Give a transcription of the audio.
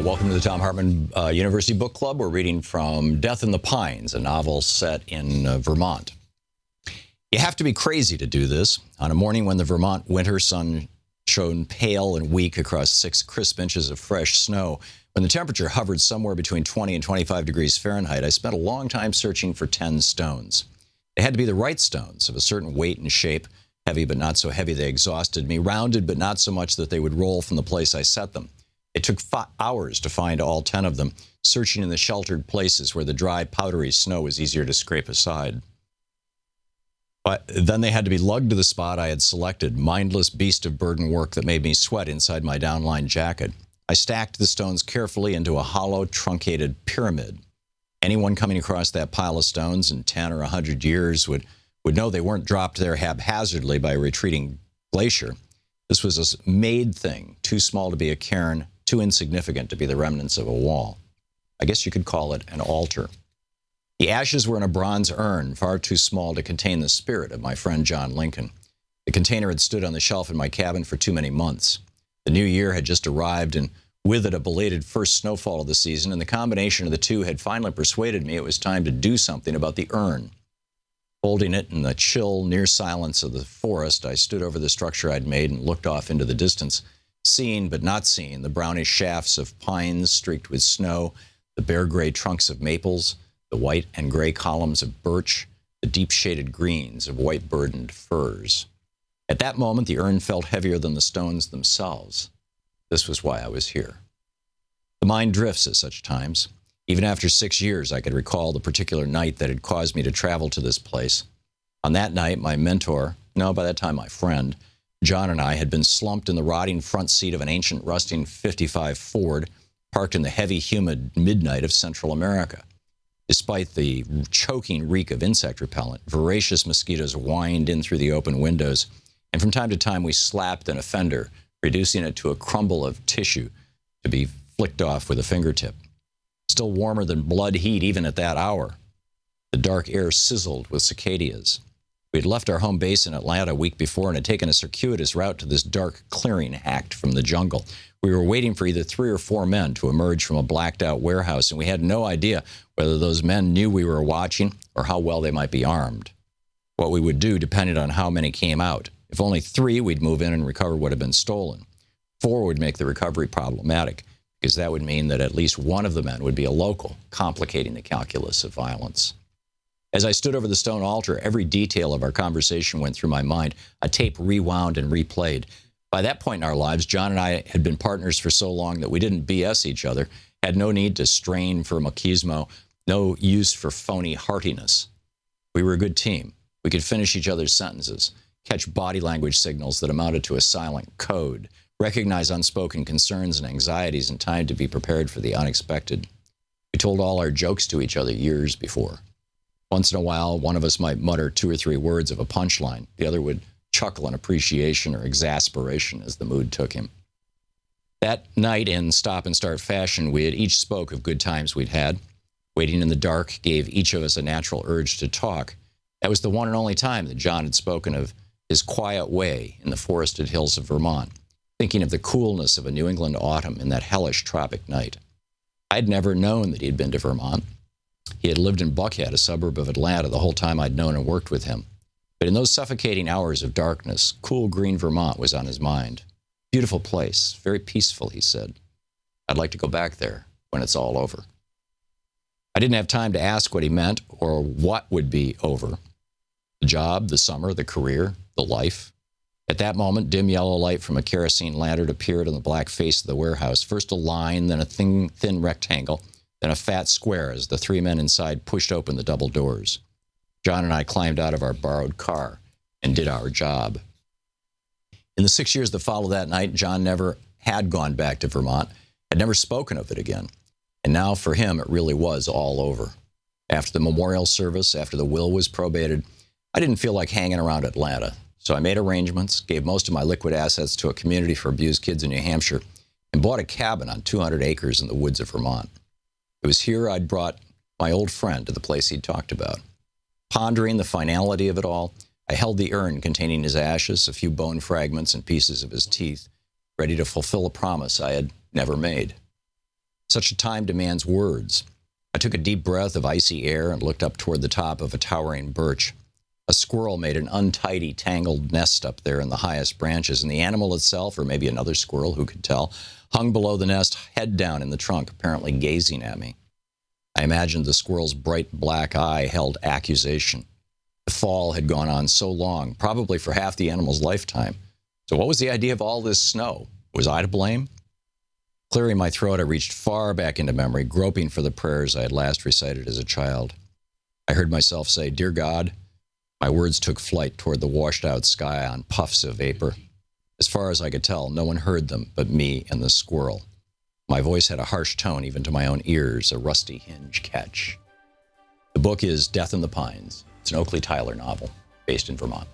Welcome to the Thom Hartmann University Book Club. We're reading from Death in the Pines, a novel set in Vermont. You have to be crazy to do this. On a morning when the Vermont winter sun shone pale and weak across 6 crisp inches of fresh snow, when the temperature hovered somewhere between 20 and 25 degrees Fahrenheit, I spent a long time searching for 10 stones. They had to be the right stones, of a certain weight and shape, heavy but not so heavy they exhausted me, rounded but not so much that they would roll from the place I set them. It took hours to find all 10 of them, searching in the sheltered places where the dry, powdery snow was easier to scrape aside. But then they had to be lugged to the spot I had selected, mindless beast of burden work that made me sweat inside my downline jacket. I stacked the stones carefully into a hollow, truncated pyramid. Anyone coming across that pile of stones in 10 or 100 years would know they weren't dropped there haphazardly by a retreating glacier. This was a made thing, too small to be a cairn, too insignificant to be the remnants of a wall. I guess you could call it an altar. The ashes were in a bronze urn, far too small to contain the spirit of my friend John Lincoln. The container had stood on the shelf in my cabin for too many months. The new year had just arrived, and with it a belated first snowfall of the season, and the combination of the two had finally persuaded me it was time to do something about the urn. Holding it in the chill, near silence of the forest, I stood over the structure I'd made and looked off into the distance, seeing but not seeing the brownish shafts of pines streaked with snow, the bare gray trunks of maples, the white and gray columns of birch, the deep shaded greens of white burdened firs. At that moment, the urn felt heavier than the stones themselves. This was why I was here. The mind drifts at such times. Even after 6 years, I could recall the particular night that had caused me to travel to this place. On that night, my mentor, no, by that time my friend, John and I had been slumped in the rotting front seat of an ancient rusting 55 Ford, parked in the heavy, humid midnight of Central America. Despite the choking reek of insect repellent, voracious mosquitoes whined in through the open windows, and from time to time we slapped an offender, reducing it to a crumble of tissue to be flicked off with a fingertip. Still warmer than blood heat even at that hour. The dark air sizzled with cicadas. We had left our home base in Atlanta a week before and had taken a circuitous route to this dark clearing hacked from the jungle. We were waiting for either 3 or 4 men to emerge from a blacked-out warehouse, and we had no idea whether those men knew we were watching or how well they might be armed. What we would do depended on how many came out. If only 3, we'd move in and recover what had been stolen. 4 would make the recovery problematic, because that would mean that at least one of the men would be a local, complicating the calculus of violence. As I stood over the stone altar, every detail of our conversation went through my mind. A tape rewound and replayed. By that point in our lives, John and I had been partners for so long that we didn't BS each other, had no need to strain for machismo, no use for phony heartiness. We were a good team. We could finish each other's sentences, catch body language signals that amounted to a silent code, recognize unspoken concerns and anxieties in time to be prepared for the unexpected. We told all our jokes to each other years before. Once in a while, one of us might mutter 2 or 3 words of a punchline. The other would chuckle in appreciation or exasperation as the mood took him. That night, in stop-and-start fashion, we had each spoke of good times we'd had. Waiting in the dark gave each of us a natural urge to talk. That was the one and only time that John had spoken of his quiet way in the forested hills of Vermont, thinking of the coolness of a New England autumn in that hellish tropic night. I'd never known that he'd been to Vermont. He had lived in Buckhead, a suburb of Atlanta, the whole time I'd known and worked with him. But in those suffocating hours of darkness, cool green Vermont was on his mind. Beautiful place, very peaceful, he said. I'd like to go back there when it's all over. I didn't have time to ask what he meant or what would be over. The job, the summer, the career, the life. At that moment, dim yellow light from a kerosene lantern appeared on the black face of the warehouse. First a line, then a thin rectangle, then a fat square as the 3 men inside pushed open the double doors. John and I climbed out of our borrowed car and did our job. In the 6 years that followed that night, John never had gone back to Vermont, had never spoken of it again. And now for him, it really was all over. After the memorial service, after the will was probated, I didn't feel like hanging around Atlanta. So I made arrangements, gave most of my liquid assets to a community for abused kids in New Hampshire, and bought a cabin on 200 acres in the woods of Vermont. It was here I'd brought my old friend to the place he'd talked about. Pondering the finality of it all, I held the urn containing his ashes, a few bone fragments and pieces of his teeth, ready to fulfill a promise I had never made. Such a time demands words. I took a deep breath of icy air and looked up toward the top of a towering birch. A squirrel made an untidy, tangled nest up there in the highest branches, and the animal itself, or maybe another squirrel, who could tell, hung below the nest, head down in the trunk, apparently gazing at me. I imagined the squirrel's bright black eye held accusation. The fall had gone on so long, probably for half the animal's lifetime. So what was the idea of all this snow? Was I to blame? Clearing my throat, I reached far back into memory, groping for the prayers I had last recited as a child. I heard myself say, "Dear God." My words took flight toward the washed-out sky on puffs of vapor. As far as I could tell, no one heard them but me and the squirrel. My voice had a harsh tone even to my own ears, a rusty hinge catch. The book is Death in the Pines. It's an Oakley Tyler novel based in Vermont.